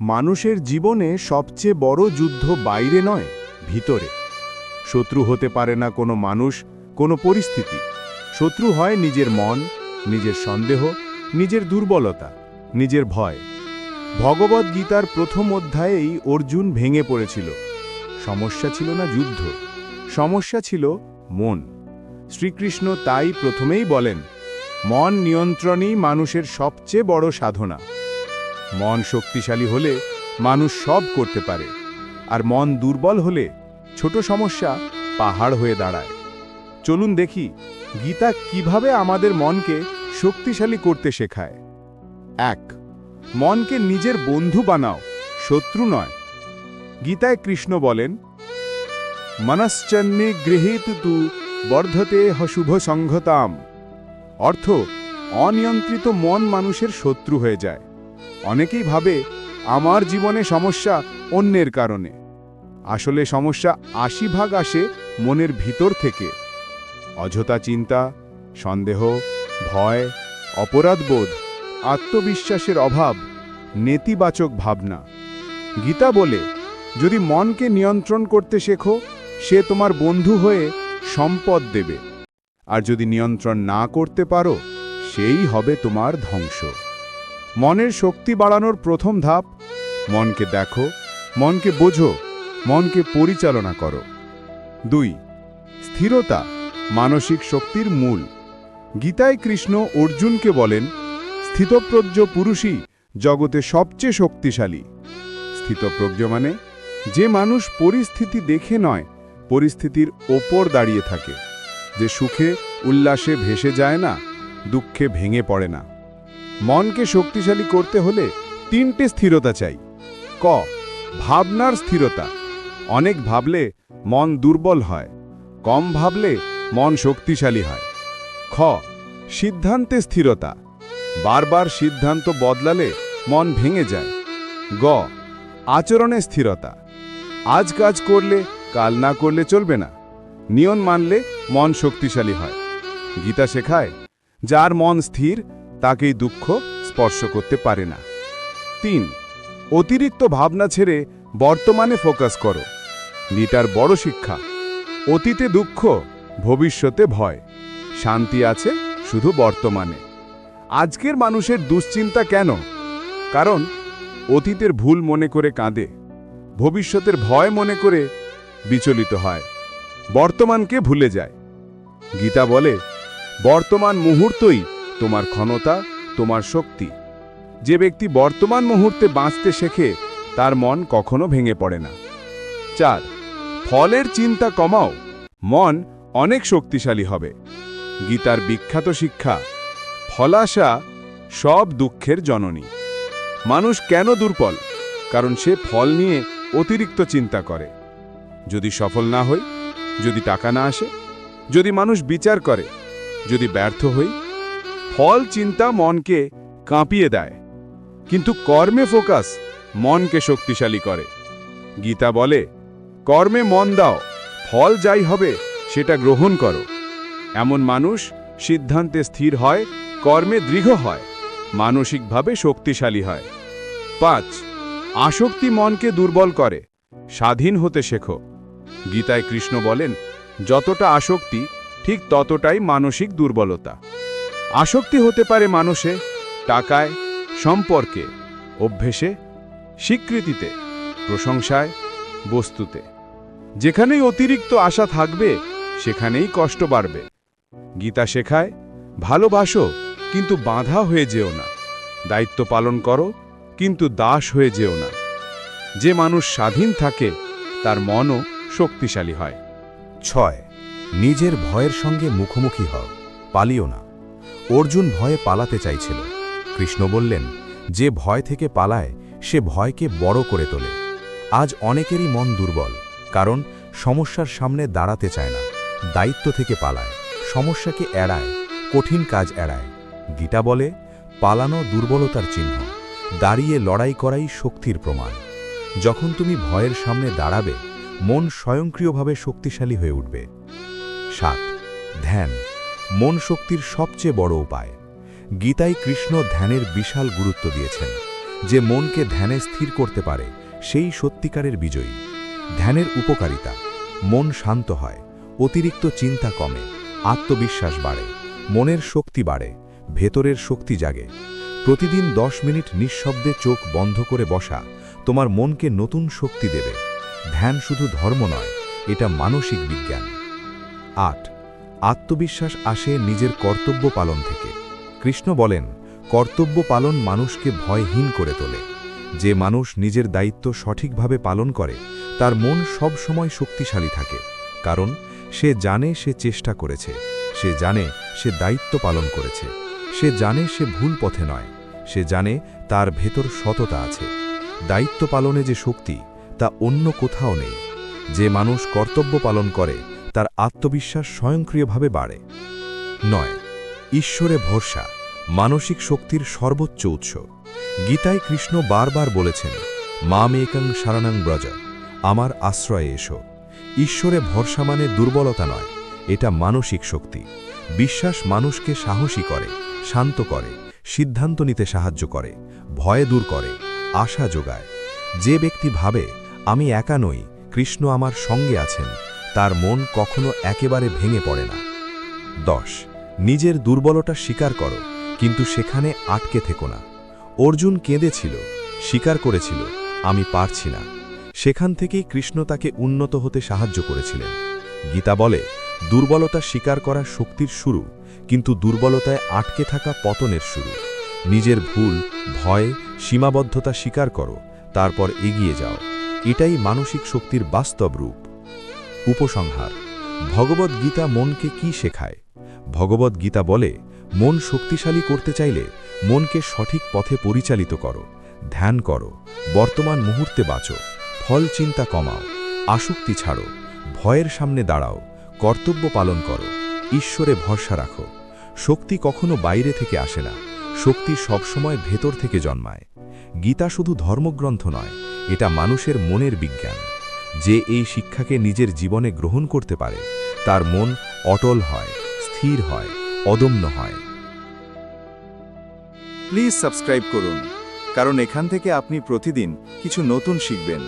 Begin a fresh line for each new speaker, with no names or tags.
মানুষের জীবনে সবচেয়ে বড় যুদ্ধ বাইরে নয়, ভিতরে। শত্রু হতে পারে না কোনো মানুষ, কোনো পরিস্থিতি। শত্রু হয় নিজের মন, নিজের সন্দেহ, নিজের দুর্বলতা, নিজের ভয়। ভগবদ্ গীতার প্রথম অধ্যায়েই অর্জুন ভেঙে পড়েছিল। সমস্যা ছিল না যুদ্ধ, সমস্যা ছিল মন। শ্রীকৃষ্ণ তাই প্রথমেই বলেন, মন নিয়ন্ত্রণই মানুষের সবচেয়ে বড় সাধনা। মন শক্তিশালী হলে মানুষ সব করতে পারে, আর মন দুর্বল হলে ছোট সমস্যা পাহাড় হয়ে দাঁড়ায়। চলুন দেখি গীতা কিভাবে আমাদের মনকে শক্তিশালী করতে শেখায়। 1. মনকে নিজের বন্ধু বানাও, শত্রু নয়। গীতায় কৃষ্ণ বলেন, মনশ্চন্নে গৃহীত তু বর্ধতে শুভ সংঘতাম। অর্থ, অনিয়ন্ত্রিত মন মানুষের শত্রু হয়ে যায়। অনেকেই ভাবে আমার জীবনে সমস্যা অন্যের কারণে। আসলে সমস্যা 80% আসে মনের ভিতর থেকে। অযথা চিন্তা, সন্দেহ, ভয়, অপরাধবোধ, আত্মবিশ্বাসের অভাব, নেতিবাচক ভাবনা। গীতা বলে, যদি মনকে নিয়ন্ত্রণ করতে শেখো, সে তোমার বন্ধু হয়ে সম্পদ দেবে। আর যদি নিয়ন্ত্রণ না করতে পারো, সেই হবে তোমার ধ্বংস। মনের শক্তি বাড়ানোর প্রথম ধাপ, মনকে দেখো, মনকে বোঝো, মনকে পরিচালনা করো। 2. স্থিরতা মানসিক শক্তির মূল। গীতায় কৃষ্ণ অর্জুনকে বলেন, স্থিতপ্রজ্ঞ পুরুষই জগতে সবচেয়ে শক্তিশালী। স্থিতপ্রজ্ঞ মানে যে মানুষ পরিস্থিতি দেখে নয়, পরিস্থিতির ওপর দাঁড়িয়ে থাকে, যে সুখে উল্লাসে ভেসে যায় না, দুঃখে ভেঙে পড়ে না। মনকে শক্তিশালী করতে হলে 3টে স্থিরতা চাই। ক. ভাবনার স্থিরতা। অনেক ভাবলে মন দুর্বল হয়, কম ভাবলে মন শক্তিশালী হয়। খ. সিদ্ধান্তে স্থিরতা। বারবার সিদ্ধান্ত বদলালে মন ভেঙে যায়। গ. আচরণে স্থিরতা। আজ কাজ করলে কাল না করলে চলবে না। নিয়ম মানলে মন শক্তিশালী হয়। গীতা শেখায়, যার মন স্থির তাকেই দুঃখ স্পর্শ করতে পারে না। 3. অতিরিক্ত ভাবনা ছেড়ে বর্তমানে ফোকাস করো। গীতার বড় শিক্ষা, অতীতে দুঃখ, ভবিষ্যতে ভয়। শান্তি আছে শুধু বর্তমানে। আজকের মানুষের দুশ্চিন্তা কেন? কারণ অতীতের ভুল মনে করে কাঁদে, ভবিষ্যতের ভয় মনে করে বিচলিত হয়, বর্তমানকে ভুলে যায়। গীতা বলে, বর্তমান মুহূর্তই তোমার ক্ষমতা, তোমার শক্তি। যে ব্যক্তি বর্তমান মুহূর্তে বাঁচতে শেখে, তার মন কখনো ভেঙে পড়ে না। 4. ফলের চিন্তা কমাও, মন অনেক শক্তিশালী হবে। গীতার বিখ্যাত শিক্ষা, ফলাশা সব দুঃখের জননী। মানুষ কেন দুর্বল? কারণ সে ফল নিয়ে অতিরিক্ত চিন্তা করে। যদি সফল না হই, যদি টাকা না আসে, যদি মানুষ বিচার করে, যদি ব্যর্থ হই। ফল চিন্তা মনকে কাঁপিয়ে দেয়, কিন্তু কর্মে ফোকাস মনকে শক্তিশালী করে। গীতা বলে, কর্মে মন দাও, ফল যাই হবে সেটা গ্রহণ করো। এমন মানুষ সিদ্ধান্তে স্থির হয়, কর্মে দৃঢ় হয়, মানসিকভাবে শক্তিশালী হয়। 5. আসক্তি মনকে দুর্বল করে, স্বাধীন হতে শেখো। গীতায় কৃষ্ণ বলেন, যতটা আসক্তি ঠিক ততটাই মানসিক দুর্বলতা। আসক্তি হতে পারে মানুষে, টাকায়, সম্পর্কে, অভ্যেসে, স্বীকৃতিতে, প্রশংসায়, বস্তুতে। যেখানেই অতিরিক্ত আশা থাকবে, সেখানেই কষ্ট বাড়বে। গীতা শেখায়, ভালোবাসো কিন্তু বাঁধা হয়ে যেও না। দায়িত্ব পালন করো কিন্তু দাস হয়ে যেও না। যে মানুষ স্বাধীন থাকে, তার মনও শক্তিশালী হয়।
6. নিজের ভয়ের সঙ্গে মুখোমুখি হও, পালিও না। অর্জুন ভয়ে পালাতে চাইছিল। কৃষ্ণ বললেন, যে ভয় থেকে পালায় সে ভয়কে বড় করে তোলে। আজ অনেকেরই মন দুর্বল, কারণ সমস্যার সামনে দাঁড়াতে চায় না, দায়িত্ব থেকে পালায়, সমস্যাকে এড়ায়, কঠিন কাজ এড়ায়। গীতা বলে, পালানো দুর্বলতার চিহ্ন, দাঁড়িয়ে লড়াই করাই শক্তির প্রমাণ। যখন তুমি ভয়ের সামনে দাঁড়াবে, মন স্বয়ংক্রিয়ভাবে শক্তিশালী হয়ে উঠবে। 7. ধ্যান মন শক্তির সবচেয়ে বড় উপায়। গীতায় কৃষ্ণ ধ্যানের বিশাল গুরুত্ব দিয়েছেন। যে মনকে ধ্যানে স্থির করতে পারে সেই সত্যিকারের বিজয়ী। ধ্যানের উপকারিতা: মন শান্ত হয়, অতিরিক্ত চিন্তা কমে, আত্মবিশ্বাস বাড়ে, মনের শক্তি বাড়ে, ভেতরের শক্তি জাগে। প্রতিদিন 10 মিনিট নিঃশব্দে চোখ বন্ধ করে বসা তোমার মনকে নতুন শক্তি দেবে। ধ্যান শুধু ধর্ম নয়, এটা মানসিক বিজ্ঞান। 8. আত্মবিশ্বাস আসে নিজের কর্তব্য পালন থেকে। কৃষ্ণ বলেন, কর্তব্য পালন মানুষকে ভয়হীন করে তোলে। যে মানুষ নিজের দায়িত্ব সঠিকভাবে পালন করে তার মন সব সময় শক্তিশালী থাকে, কারণ সে জানে সে চেষ্টা করেছে, সে জানে সে দায়িত্ব পালন করেছে, সে জানে সে ভুল পথে নয়, সে জানে তার ভেতর সততা আছে। দায়িত্ব পালনে যে শক্তি তা অন্য কোথাও নেই। যে মানুষ কর্তব্য পালন করে তার আত্মবিশ্বাস স্বয়ংক্রিয়ভাবে বাড়ে। 9. ঈশ্বরে ভরসা, মানসিক শক্তির সর্বোচ্চ উৎস। গীতায় কৃষ্ণ বারবার বলেছেন, মামেকং শরণং ব্রজ, আমার আশ্রয়ে এসো। ঈশ্বরে ভরসা মানে দুর্বলতা নয়, এটা মানসিক শক্তি। বিশ্বাস মানুষকে সাহসী করে, শান্ত করে, সিদ্ধান্ত নিতে সাহায্য করে, ভয় দূর করে, আশা যোগায়। যে ব্যক্তি ভাবে আমি একা নই, কৃষ্ণ আমার সঙ্গে আছেন, তার মন কখনো একেবারে ভেঙে পড়ে না। 10. নিজের দুর্বলতা স্বীকার করো, কিন্তু সেখানে আটকে থেকো না। অর্জুন কেঁদেছিল, স্বীকার করেছিল, আমি পারছি না। সেখান থেকেই কৃষ্ণ তাকে উন্নত হতে সাহায্য করেছিলেন। গীতা বলে, দুর্বলতা স্বীকার করা শক্তির শুরু, কিন্তু দুর্বলতায় আটকে থাকা পতনের শুরু। নিজের ভুল, ভয়, সীমাবদ্ধতা স্বীকার করো, তারপর এগিয়ে যাও। এটাই মানসিক শক্তির বাস্তব রূপ। উপসংহার: ভগবদ্গীতা মনকে কি শেখায়? ভগবদ্গীতা বলে, মন শক্তিশালী করতে চাইলে মনকে সঠিক পথে পরিচালিত করো, ধ্যান করো, বর্তমান মুহূর্তে বাঁচো, ফল চিন্তা কমাও, আসক্তি ছাড়ো, ভয়ের সামনে দাঁড়াও, কর্তব্য পালন করো, ঈশ্বরে ভরসা রাখো। শক্তি কখনো বাইরে থেকে আসে না, শক্তি সবসময় ভেতর থেকে জন্মায়। গীতা শুধু ধর্মগ্রন্থ নয়, এটা মানুষের মনের বিজ্ঞান। যে এই শিক্ষাকে নিজের জীবনে গ্রহণ করতে পারে তার মন অটল হয়, স্থির হয়, অদম্য হয়।
প্লিজ সাবস্ক্রাইব করুন, কারণ এখান থেকে আপনি প্রতিদিন কিছু নতুন শিখবেন।